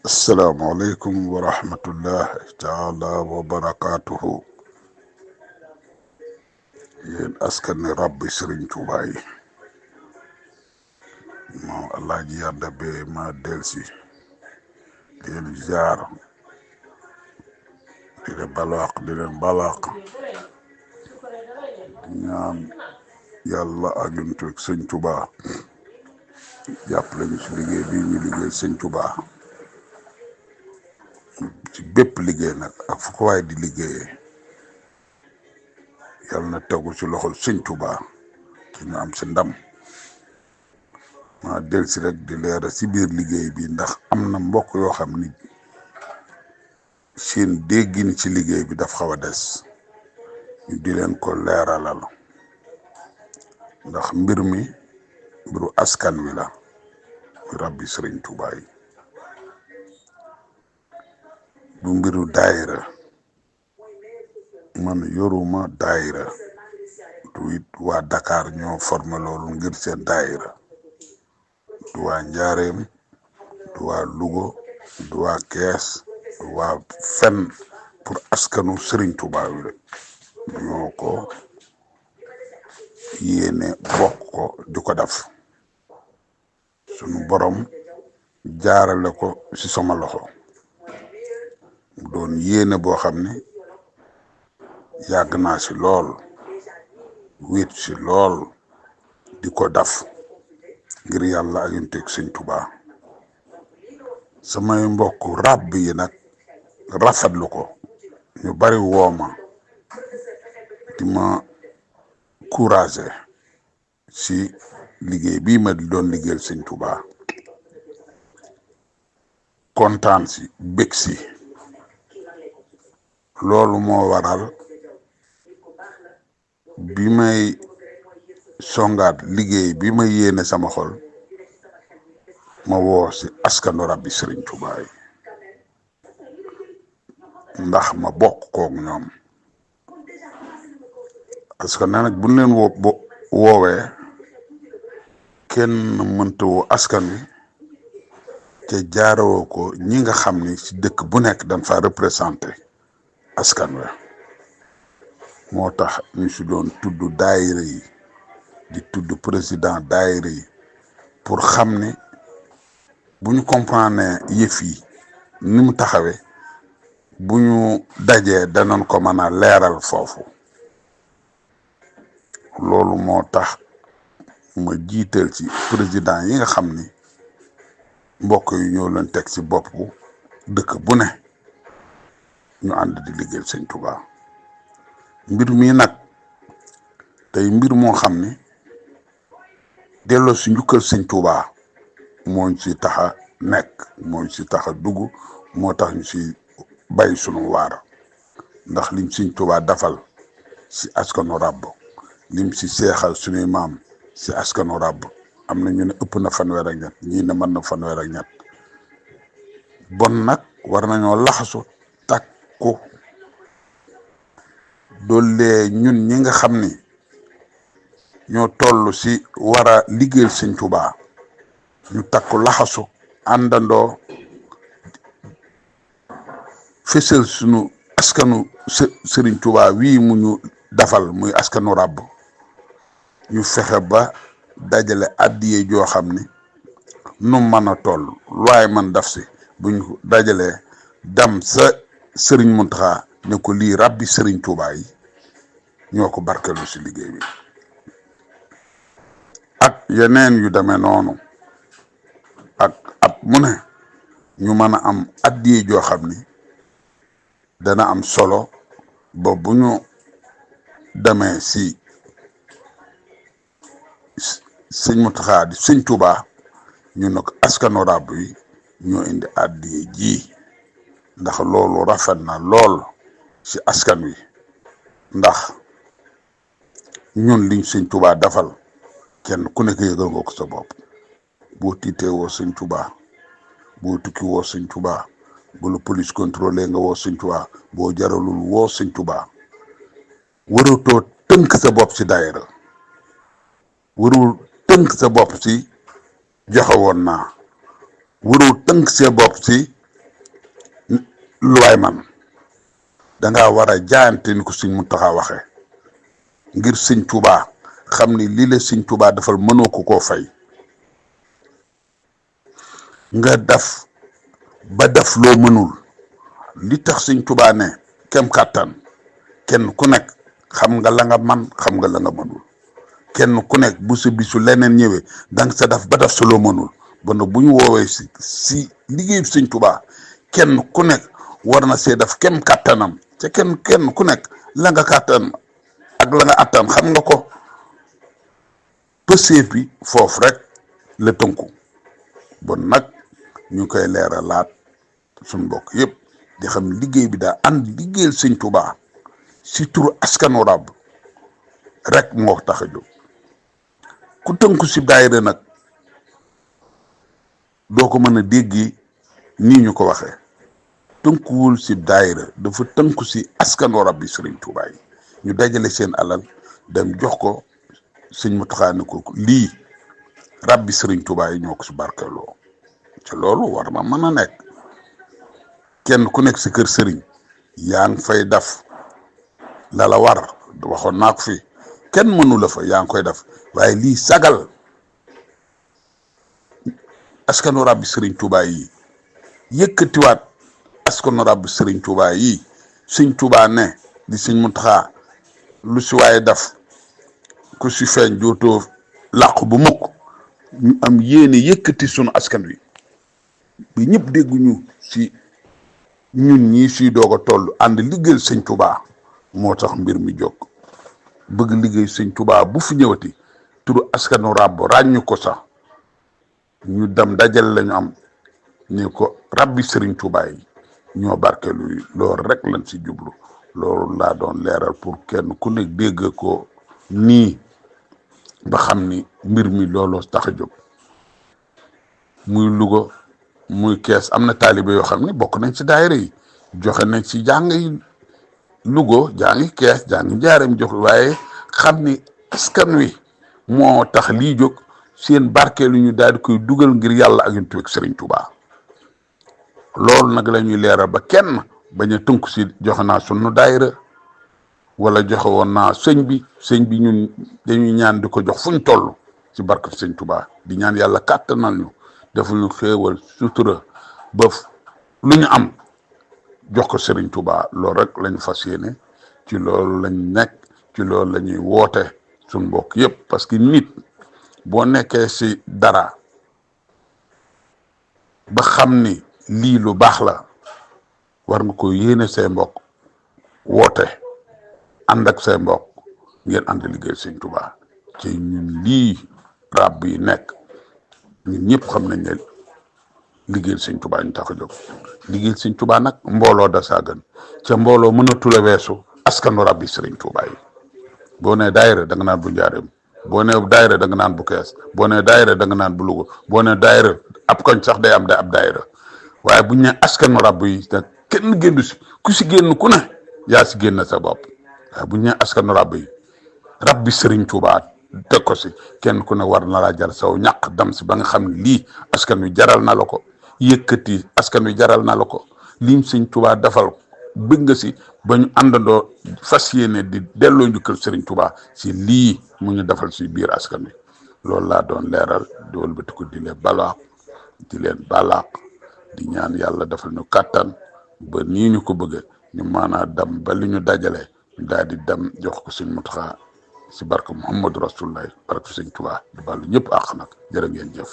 السلام عليكم ورحمة الله تعالى وبركاته. ين أسكن ربي سرين توباي ما الله جياد بي ما دلسي ين زار دين بلاق ñaan yàlla ak yonent ak sëñ Tuubaa jàppale ñu ci liggéey bii ñu liggéey sëñ Tuubaa ci bépp liggéey nag ak fu ko waay di liggéeyee yàlla na tegu ci loxol sëñ Tuubaa ci ñu am ci ndam ma del si rek di leeral ci biir liggéey bi ndax am na mbokk yoo xam ni seen déggin ci liggéey bi daf xaw a des ñu di leen ko leeralal ndax mbir mi mbiru askan wi la rabbi sëriñ Tuubaa yi du mbiru daayira man yoruma daayira du it waa Dakar ñoo formé loolu ngir seen daayira du waa Njaareem du waa Lugo du waa Kees du waa fenn pour askanu sëriñ Tuubaa wi rek ñoo ko yéene bokk ko di ko def sunu borom jaarale ko ci sama loxo mu doon yéene boo xam ne yàgg naa ci lool wéet ci lool di ko def ngir yàlla ak yonent ak sëñ Tuubaa samay mbokk ràbb yi nag rafetlu ko ñu bari wooma di ma encouragé ci liggéey bii ma doon liggéeyal sëñ Tuubaa kontaan ci bég ci loolu moo waral bi may songaat liggéey bi ma yéene sama xol ma woo ci askanu rabbi sëriñ Tuubaa yi ndax ma bokk koog ñoom parce que nag bu ñu leen woowee kenn mënta woo askan wi te jaaroo ko ñi nga xam ni ci dëkk bu nekk dañ fa représenté askan wi moo tax ñu si doon tudd daayira yi di tudd président daayira yi pour xam ne bu ñu comprendre yëf yi ni mu taxawee bu ñu dajee danañ ko mën a leeral foofu loolu moo tax ma jiital ci président yi nga xam ni mbokk yi ñoo leen teg ci bopp dëkk bu ne ñu ànd di liggéeyal sëñ Tuubaa mbir mi nag tey mbir moo xam ni delloo ci njukkal sëñ Tuubaa moo ci tax a nekk moo ci tax a dugg moo tax ñu ci bay sunu waar ndax liñ sëñ Tuubaa dafal ci askanu ràbb lim ci seexal suñuy maam ci askanu ràbb am na ñu ne ëpp na fanweer ak ñett ñii ne mën na fanweer ak ñett bon nag war nañoo laxasu takku doole ñun ñi nga xam ni ñoo toll ci war a liggéeyal sëñ Tuubaa ñu takku laxasu àndandoo fësal sunu askanu sëriñ Tuubaa wii mu ñu dafal muy askanu ràbb ñu fexe ba dajale addiye joo xam ni nu mën a toll waaye man daf si buñ dajalee dem sa sëriñ Muntaxa ne ko lii rabbi sëriñ Tuubaa yi ñoo ko barkelu si liggéey bi ak yeneen yu demee noonu ak at mu ne ñu mën a am addiye joo xam ni dana am solo ba bu ñu demee si sëñ Muntaxa di sëñ Tuubaa ñu ne ko askanu ràbb yi ñoo indi addiye ji ndax loolu rafet na lool ci askan wi ndax ñun liñ sëñ Tuubaa dafal kenn ku nekk yëgal nga ko sa bopp boo tiitee woo sëñ Tuubaa boo tukki woo sëñ Tuubaa bu la police contrôlé nga woo sëñ Tuubaa boo jaralul woo sëñ Tuubaa waratoo tënk sa bopp ci daayira warul tënk sa bopp ci joxe woon naa warul tënk sa bopp ci lu waay man dangaa war a jaayante ni ko sëñ Muntaxa waxee ngir sëñ Tuubaa xam ni lii la sëñ Tuubaa defal mënoo ko koo fay nga def ba def loo mënul li tax sëñ Tuubaa ne kem kàttan kenn ku nekk xam nga la nga man xam nga la nga mënul kenn ku nekk bu sa bisu leneen ñëwee danga sa def ba def sa loo mënul ba nag bu ñu woowee si liggéey sëñ Tuubaa kenn ku nekk war na see def kem kàttanam te kenn ku nekk la nga kàttan ak la nga attan xam nga ko pësee bi foofu rek la tënku bon nag ñu koy leeralaat suñ mbokk yëpp di xam liggéey bi daa ànd liggéeyal sëñ Tuubaa si turu askanu ràbb rek moo tax a jóg ku tënku si daayira nag doo ko mën a déggi nii ñu ko waxee tënkuwul si daayira dafa tënku si askanu ràbb bi sëriñ Tuubaa yi ñu dajale seen alal dem jox ko sëñ Muntaxa ne ko lii ràbb bi sëriñ Tuubaa yi ñoo ko si barkeeloo ci loolu war na mën a nekk kenn ku nekk si kër sëriñ yaa ngi fay def la la war waxoon naa ko fi kenn mënu la fa yaa ngi koy def waaye lii sagal askanu ràbb bi sëriñ Tuubaa yi yëkkatiwaat askanu ràbb bi sëriñ Tuubaa yi sëñ Tuubaa ne di sëñ Muntaxa lu si waaye def ku si feeñ jootoo làqu bu mukk ñu am yéene yëkkati sunu askan wi bi ñëpp dégguñu si ñun ñii siy doog a toll ànd liggéeyal sëñ Tuubaa moo tax mbir mi jóg bëgg liggéey sëñ Tuubaa bu fi ñëwati turu askanu ràbb ràññu ko sax ñu dem dajal lañu am ni ko ràbbi sëriñ Tuubaa yi ñoo barkeelu loolu rek lañ si jublu loolu laa doon leeral pour kenn ku nekk dégg ko nii ba xam ni mbir mi looloo tax a jóg muy Louga muy Kees am na taalibe yoo xam ne bokk nañ ci daayira yi joxe nañ ci jàng yi Louga jàngi Kees jàngi Njaareem jox waaye xam ni askan wi moo tax lii jóg seen barkeelu ñu daal di koy dugal ngir yàlla ak yonent bi ak Sëriñ Tuubaa loolu nag la ñuy leeral ba kenn bañ a tënku si joxe naa sunu daayira wala joxe woon naa sëñ bi ñun dañuy ñaan di ko jox fuñ toll ci barke Sëñ Tuubaa di ñaan yàlla kàttanal ñu defal ñu xéewal sutura ba lu ñu am jox ko Sëriñ Tuubaa loolu rek lañ fas yéene ci loolu lañ nekk ci loolu la ñuy woote suñ mbokk yëpp parce que nit boo nekkee si dara ba xam ni lii lu baax la war nga ko yéene say mbokk woote ànd ak say mbokk ngeen ànd liggéey Sëñ Tuubaa ci ñun lii ràbb yi nekk ñun ñëpp xam nañ ne liggéeyal Sëñ Tuubaa ñu tax a jóg liggéeyal Sëñ Tuubaa nag mbooloo da saa gën ca mbooloo mënatul a weesu askanu ràbb yi Sëriñ Tuubaa yi boo nee daayira da nga naan bu Njaareem boo nee daayira da nga naan bu Kees boo nee daayira da nga naan bu Louga boo nee daayira ab koñ sax day am ab daayira waaye buñ ne askanu ràbb yi nag kenn génn si ku si génn ku ne yaa si génn sa bopp waaye buñ ne askanu ràbb yi ràbb bi Sëriñ Tuubaa teg ko si kenn ku ne war na laa jar saw ñaq dam si ba nga xam ne lii askan wi jaral na la ko yëkkati askan wi jaral na la ko lim Sëñ Tuubaa defal bëgg nga si ba ñu àndandoo fas yéene di delloo njukkal Sëriñ Tuubaa si lii mu ñu defal si biir askan wi loolu laa doon leeral di wëlbatiku di leen balaax di leen balaax di ñaan yàlla defal ñu kàttan ba nii ñu ko bëgge ñu maanaa dem ba li ñu dajale ñu daal di dem jox ko Sëñ Muntaxa si barke Muhammadu Rasulullah barke Sëñ Tuubaa di ballu ñëpp àq nag jërë ngeen jëf